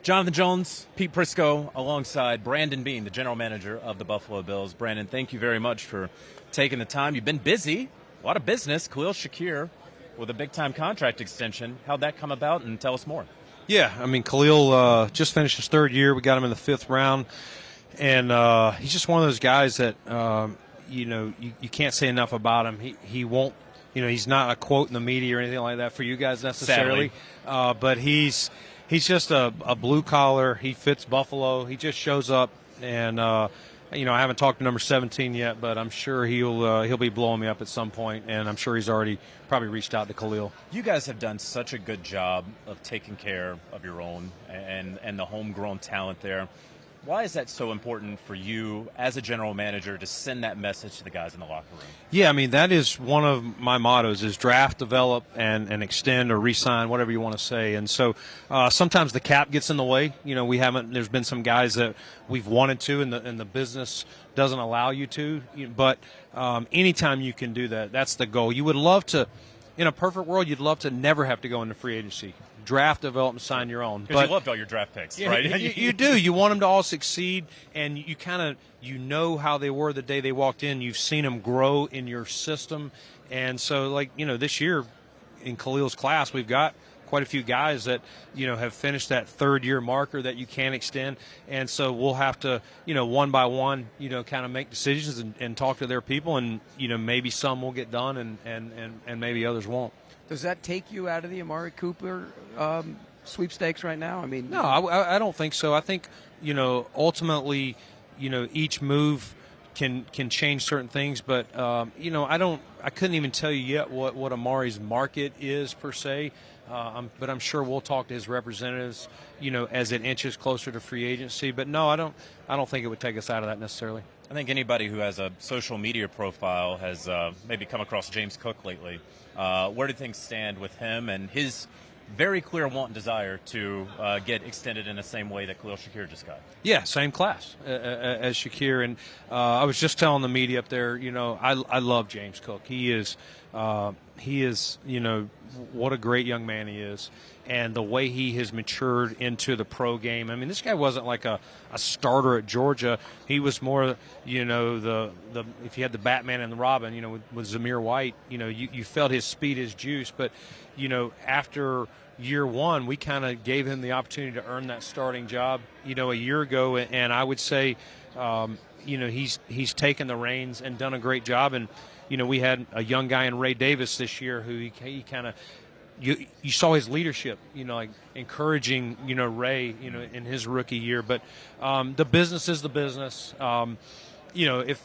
Jonathan Jones, Pete Prisco, alongside Brandon Beane, the general manager of the Buffalo Bills. Brandon, thank you very much for taking the time. You've been busy, a lot of business. Khalil Shakir with a big-time contract extension. How'd that come about, and tell us more. Yeah, I mean, Khalil just finished his third year. We got him in the 5th round, and he's just one of those guys that, you can't say enough about him. He won't, he's not a quote in the media or anything like that for you guys necessarily, but he's just a blue-collar. He fits Buffalo. He just shows up, and I haven't talked to number 17 yet, but I'm sure he'll be blowing me up at some point, and I'm sure he's already probably reached out to Khalil. You guys have done such a good job of taking care of your own and the homegrown talent there. Why is that so important for you as a general manager to send that message to the guys in the locker room? Yeah, I mean, that is one of my mottos is draft, develop, and extend or re-sign, whatever you want to say. And so sometimes the cap gets in the way. There's been some guys that we've wanted to and the business doesn't allow you to. But anytime you can do that, that's the goal. You would love to, in a perfect world, you'd love to never have to go into free agency. Draft, develop, and sign your own. Because you loved all your draft picks, right? You do. You want them to all succeed, and you know how they were the day they walked in. You've seen them grow in your system. And so, this year in Khalil's class, we've got quite a few guys that, have finished that third-year marker that you can extend. And so we'll have to, one by one, kind of make decisions and talk to their people. And, maybe some will get done and maybe others won't. Does that take you out of the Amari Cooper sweepstakes right now? I mean, no, I don't think so. I think ultimately, each move can change certain things, but I couldn't even tell you yet what Amari's market is per se. But I'm sure we'll talk to his representatives, as it inches closer to free agency. But no, I don't think it would take us out of that necessarily. I think anybody who has a social media profile has maybe come across James Cook lately. Where do things stand with him and his very clear want and desire to get extended in the same way that Khalil Shakir just got? Yeah, same class as Shakir. And I was just telling the media up there, I love James Cook. He is, what a great young man he is. And the way he has matured into the pro game. I mean, this guy wasn't like a starter at Georgia. He was more, the if you had the Batman and the Robin, with Zamir White, you felt his speed, his juice. But, after year one, we kind of gave him the opportunity to earn that starting job, a year ago. And I would say, he's taken the reins and done a great job. And, we had a young guy in Ray Davis this year who he kind of, you saw his leadership, like encouraging, Ray, in his rookie year. But the business is the business. If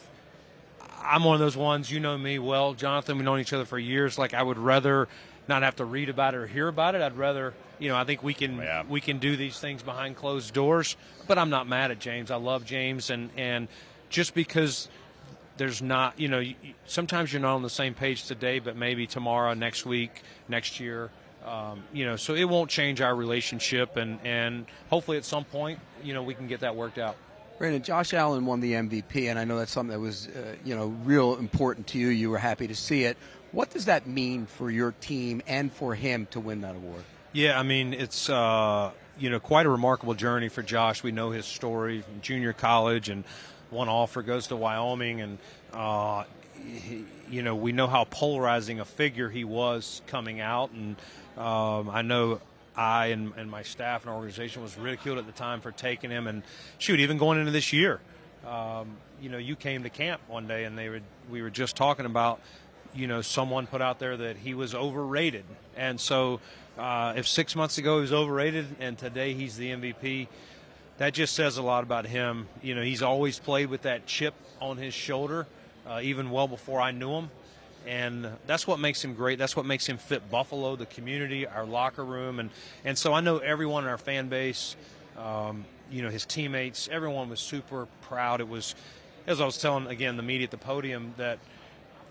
I'm one of those ones, me well, Jonathan, we've known each other for years. Like I would rather not have to read about it or hear about it. I'd rather, I think we can do these things behind closed doors. But I'm not mad at James. I love James, and just because there's not, sometimes you're not on the same page today, but maybe tomorrow, next week, next year, so it won't change our relationship, and hopefully at some point, we can get that worked out. Brandon, Josh Allen won the MVP, and I know that's something that was, real important to you. You were happy to see it. What does that mean for your team and for him to win that award? Yeah, I mean, it's, quite a remarkable journey for Josh. We know his story from junior college, and one offer goes to Wyoming, and we know how polarizing a figure he was coming out, and I know I and my staff and organization was ridiculed at the time for taking him, and even going into this year, you came to camp one day and we were just talking about, someone put out there that he was overrated, and so if 6 months ago he was overrated and today he's the MVP. That just says a lot about him. He's always played with that chip on his shoulder, even well before I knew him. And that's what makes him great. That's what makes him fit Buffalo, the community, our locker room. And so I know everyone in our fan base, his teammates, everyone was super proud. It was, as I was telling, again, the media at the podium, that,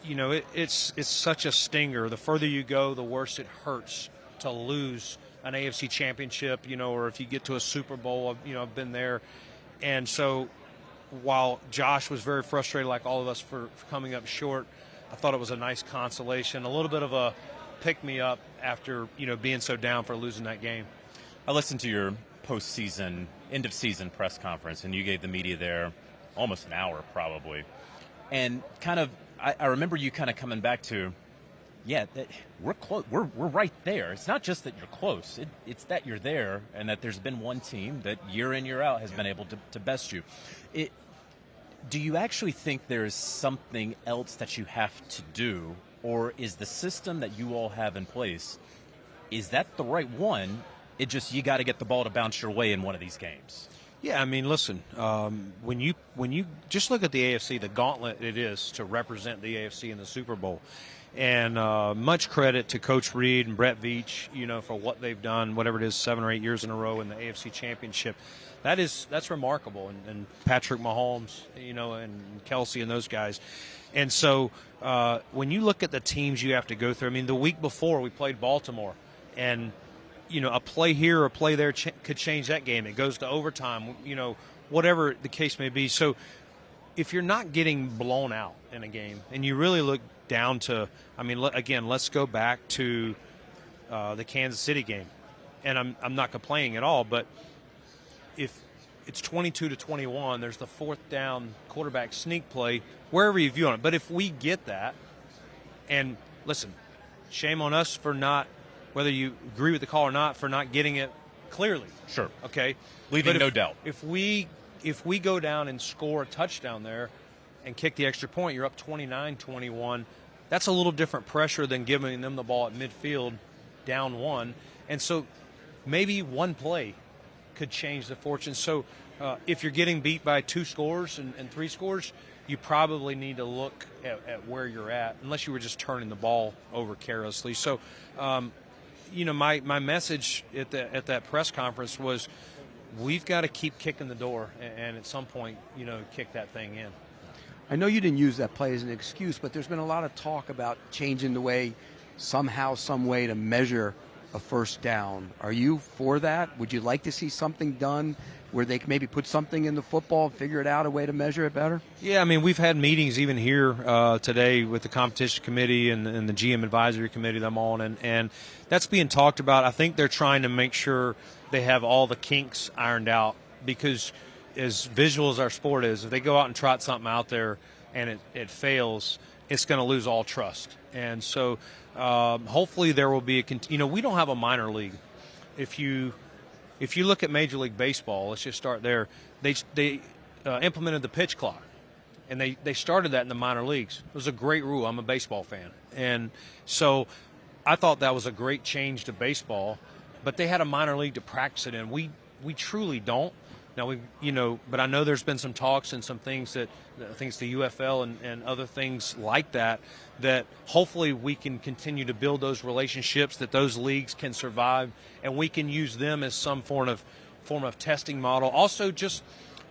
it's such a stinger. The further you go, the worse it hurts to lose an AFC championship, or if you get to a Super Bowl, I've been there. And so while Josh was very frustrated, like all of us, for coming up short, I thought it was a nice consolation, a little bit of a pick-me-up after, being so down for losing that game. I listened to your postseason, end of season press conference, and you gave the media there almost an hour probably. And kind of, I remember you kind of coming back to, yeah, we're close. We're right there. It's not just that you're close. It's that you're there, and that there's been one team that year in, year out has been able to best you. Do you actually think there is something else that you have to do, or is the system that you all have in place, is that the right one? It just, you got to get the ball to bounce your way in one of these games. Yeah, I mean, listen, when you just look at the AFC, the gauntlet it is to represent the AFC in the Super Bowl. And much credit to Coach Reed and Brett Veach, for what they've done, whatever it is, 7 or 8 years in a row in the AFC Championship. That's remarkable. And Patrick Mahomes, and Kelsey and those guys. And so when you look at the teams you have to go through, I mean, the week before we played Baltimore, and a play here or a play there could change that game. It goes to overtime, whatever the case may be. So if you're not getting blown out in a game, and you really look down to, I mean, again, let's go back to the Kansas City game. And I'm not complaining at all, but if it's 22-21, there's the fourth down quarterback sneak play, wherever you view it. But if we get that, and listen, shame on us for not, whether you agree with the call or not, for not getting it clearly. Sure. Okay? Leaving no doubt. If we go down and score a touchdown there and kick the extra point, you're up 29-21. That's a little different pressure than giving them the ball at midfield, down one. And so maybe one play could change the fortune. So if you're getting beat by 2 scores and 3 scores, you probably need to look at where you're at, unless you were just turning the ball over carelessly. So, my message at that press conference was, we've got to keep kicking the door, and at some point, kick that thing in. I know you didn't use that play as an excuse, but there's been a lot of talk about changing the way, somehow, some way, to measure a first down. Are you for that? Would you like to see something done where they can maybe put something in the football and figure it out, a way to measure it better? Yeah, I mean, we've had meetings even here today with the competition committee and the GM advisory committee that I'm on, and that's being talked about. I think they're trying to make sure they have all the kinks ironed out, because as visual as our sport is, if they go out and trot something out there and it fails, it's going to lose all trust. And so hopefully there will be we don't have a minor league. If you look at Major League Baseball, let's just start there. They implemented the pitch clock, and they started that in the minor leagues. It was a great rule. I'm a baseball fan, and so I thought that was a great change to baseball. But they had a minor league to practice it in. We truly don't. Now but I know there's been some talks and some things that I think it's the UFL and other things like that hopefully we can continue to build those relationships, that those leagues can survive, and we can use them as some form of testing model. Also, just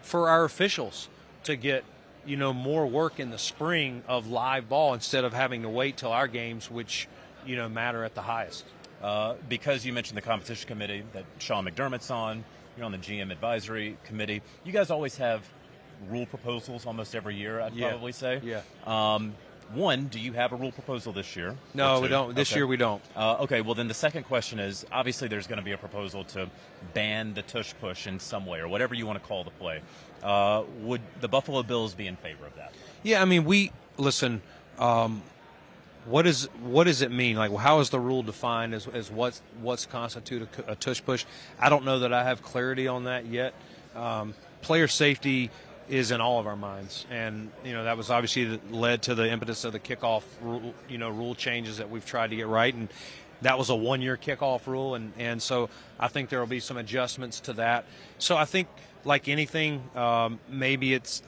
for our officials to get more work in the spring of live ball, instead of having to wait till our games, which matter at the highest. Because you mentioned the competition committee that Sean McDermott's on. You're on the GM advisory committee. You guys always have rule proposals almost every year, I'd probably say. Yeah. One, do you have a rule proposal this year? No, we don't. This year we don't. Okay, well then the second question is, obviously there's going to be a proposal to ban the tush push in some way, or whatever you want to call the play. Would the Buffalo Bills be in favor of that? Yeah, I mean, listen, what does it mean? Like, how is the rule defined as what's constitute a tush push? I don't know that I have clarity on that yet. Player safety is in all of our minds, and that was obviously led to the impetus of the kickoff rule, rule changes that we've tried to get right, and that was a 1-year kickoff rule, and so I think there will be some adjustments to that. So I think, like anything, maybe it's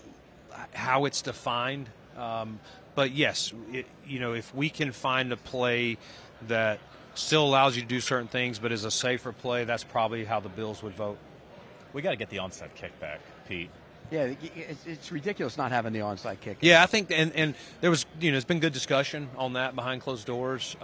how it's defined. But yes, if we can find a play that still allows you to do certain things but is a safer play, that's probably how the Bills would vote. We got to get the onside kick back, Pete. Yeah, it's ridiculous not having the onside kick. Yeah, I think, and there was, there's been good discussion on that behind closed doors.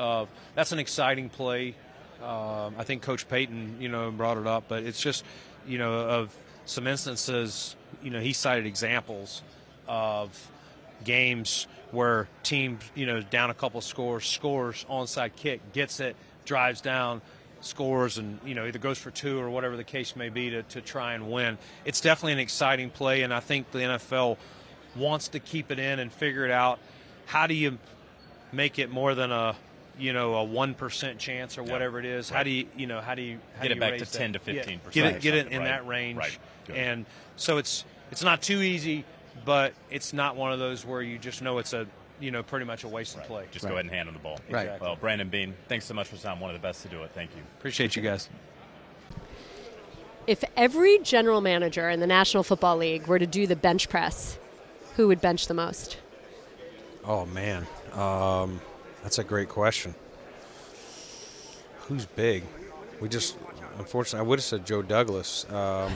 That's an exciting play. I think Coach Payton, brought it up, but it's just, of some instances, he cited examples of games where teams, down a couple scores, onside kick, gets it, drives down, scores and, either goes for 2 or whatever the case may be to try and win. It's definitely an exciting play, and I think the NFL wants to keep it in and figure it out. How do you make it more than a 1% chance or whatever it is? Right. How do you get it back to 10 to 15%? Get it in that range. Right. Good. And so it's not too easy, but it's not one of those where you just know it's a pretty much a wasted play. Just go ahead and hand him the ball. Right. Exactly. Well, Brandon Beane, thanks so much for time. One of the best to do it. Thank you. Appreciate you guys. If every general manager in the National Football League were to do the bench press, who would bench the most? Oh, man. That's a great question. Who's big? Unfortunately, I would have said Joe Douglas. I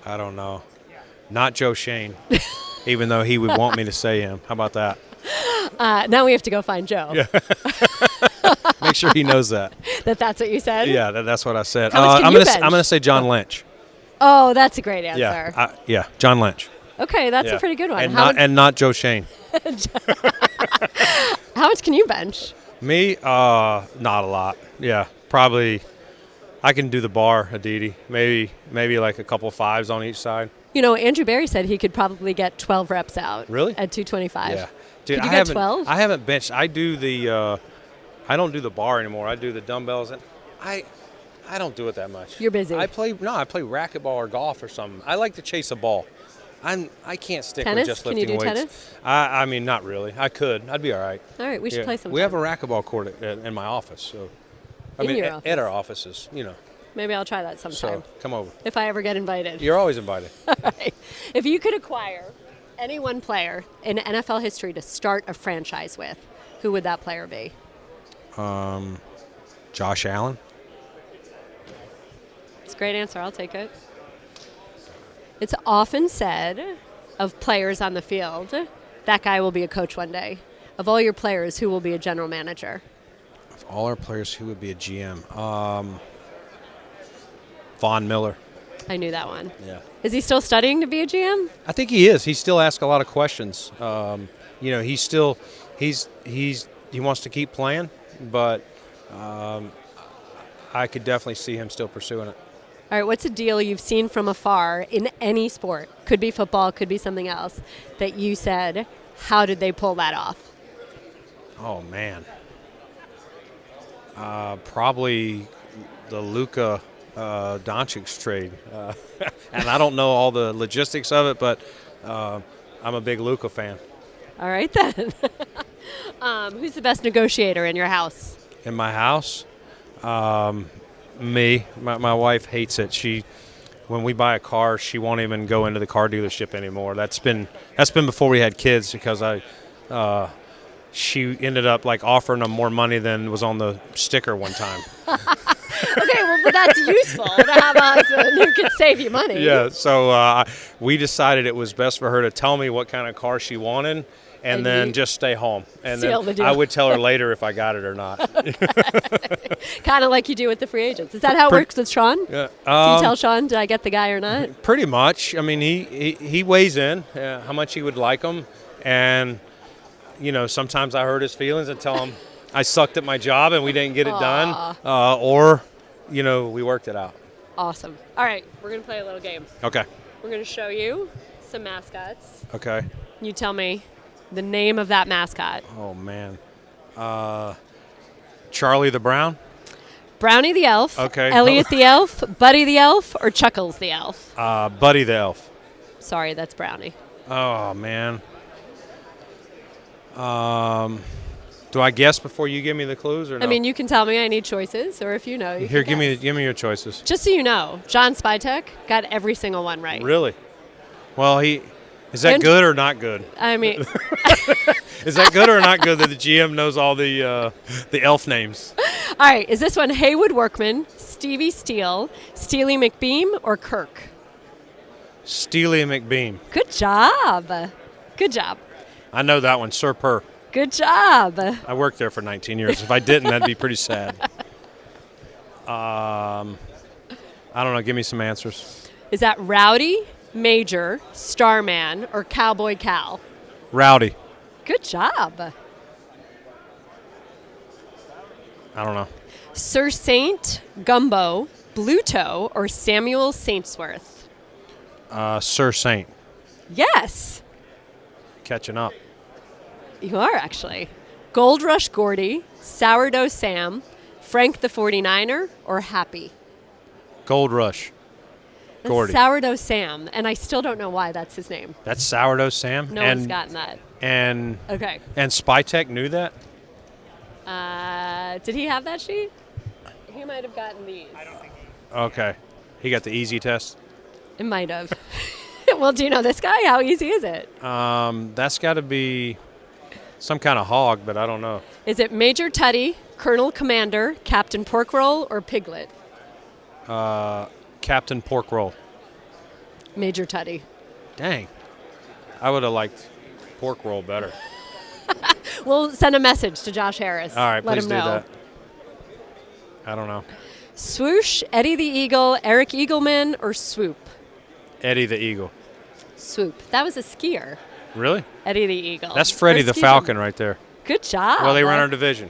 don't know. Not Joe Shane, even though he would want me to say him. How about that? Now we have to go find Joe. Yeah. Make sure he knows that. That's what you said? Yeah, that's what I said. How much can I'm you gonna bench? I'm gonna say John Lynch. Oh, that's a great answer. Yeah, John Lynch. Okay, that's Yeah. a pretty good one. And not Joe Shane. How much can you bench? Me, not a lot. Yeah, probably. I can do the bar, Aditi. Maybe like a couple 5s on each side. Andrew Barry said he could probably get 12 reps out. Really? At 225. Yeah. Dude, Could you I get haven't 12? I haven't benched. I do the. I don't do the bar anymore. I do the dumbbells, and I don't do it that much. You're busy. I play racquetball or golf or something. I like to chase a ball. I can't stick Tennis? with just Can you lifting do weights. tennis? I mean, not really. I could. I'd be all right. All right, we should Yeah. play sometime. We have a racquetball court in my office. So, Your at office? our offices, Maybe I'll try that sometime So come over. if I ever get invited. You're always invited. Right. If you could acquire any one player in NFL history to start a franchise with, who would that player be? Josh Allen. It's a great answer. I'll take it. It's often said of players on the field, that guy will be a coach one day. Of all your players, who will be a general manager? Of all our players, who would be a GM? Von Miller. I knew that one. Yeah. Is he still studying to be a GM? I think he is. He still asks a lot of questions. He wants to keep playing, but I could definitely see him still pursuing it. All right, what's a deal you've seen from afar in any sport? Could be football, could be something else, that you said, how did they pull that off? Oh, man. Probably the Luka Doncic trade. And I don't know all the logistics of it, but I'm a big Luka fan. All right, then. Who's the best negotiator in your house? In my house, me. My wife hates it. When we buy a car, she won't even go into the car dealership anymore. That's been before we had kids because she ended up offering them more money than was on the sticker one time. Okay, well, but that's useful to have a husband who could save you money. Yeah, so we decided it was best for her to tell me what kind of car she wanted and then just stay home. And seal then the deal. I would tell her later if I got it or not. Kind of like you do with the free agents. Is that how it works with Sean? Yeah. Do you tell Sean, did I get the guy or not? Pretty much. I mean, he weighs in how much he would like them. And, sometimes I hurt his feelings and tell him I sucked at my job and we didn't get it done. Or, we worked it out. Awesome. All right, we're going to play a little game. Okay. We're going to show you some mascots. Okay. You tell me the name of that mascot. Oh, man. Charlie the Brown? Brownie the elf, Okay. Elliot the elf, Buddy the elf, or Chuckles the elf? Buddy the Elf. Sorry, that's Brownie. Oh, man. Do I guess before you give me the clues or no? I mean, you can tell me. I need choices, or if you know, you Here, can guess. give me your choices. Just so you know, John Spytek got every single one right. Really? Well, is that And- good or not good? I mean, Is that good or not good that the GM knows all the elf names? all right, is this one Haywood Workman, Stevie Steele, Steely McBeam, or Kirk? Steely McBeam. Good job. Good job. I know that one, Sir Purr. Good job. I worked there for 19 years. If I didn't, that'd be pretty sad. I don't know. Give me some answers. Is that Rowdy, Major, Starman, or Cowboy Cal? Rowdy. Good job. I don't know. Sir Saint, Gumbo, Bluto, or Samuel Saintsworth? Sir Saint. Yes, Catching up. you are actually. Gold Rush Gordy, Sourdough Sam, Frank the 49er, or Happy? Gold Rush. That's Gordy. Sourdough Sam, and I still don't know why that's his name. That's Sourdough Sam. No one's gotten that. And Okay. Spytech knew that. Did he have that sheet? He might have gotten these. Okay, he got the easy test. It might have. Well, do you know this guy? How easy is it? That's got to be some kind of hog, but I don't know. Is it Major Tutty, Colonel Commander, Captain Porkroll, or Piglet? Captain Pork Roll. Major Tutty. Dang, I would have liked Pork Roll better. We'll send a message to Josh Harris. All right, Let please him do know. that. I don't know. Swoosh, Eddie the Eagle, Eric Eagleman, or Swoop? Eddie the Eagle. Swoop. That was a skier. Really? Eddie the Eagle. That's Freddie Or the ski Falcon jump. right there. Good job. Well, they run our division.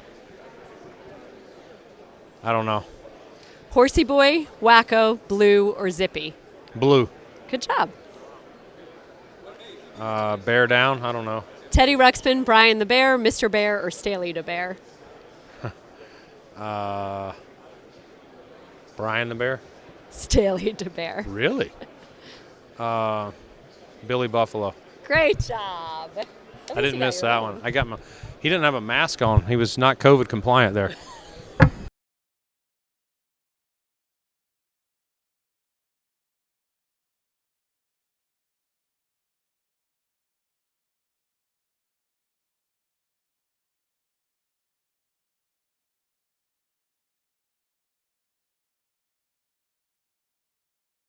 I don't know. Horsey Boy, Wacko, Blue, or Zippy? Blue. Good job. Bear down. I don't know. Teddy Ruxpin, Brian the Bear, Mr. Bear, or Staley the Bear? Brian the Bear. Staley the Bear. Really? Billy Buffalo. Great job. At I least didn't you got miss your that own. one. He didn't have a mask on. He was not COVID compliant there.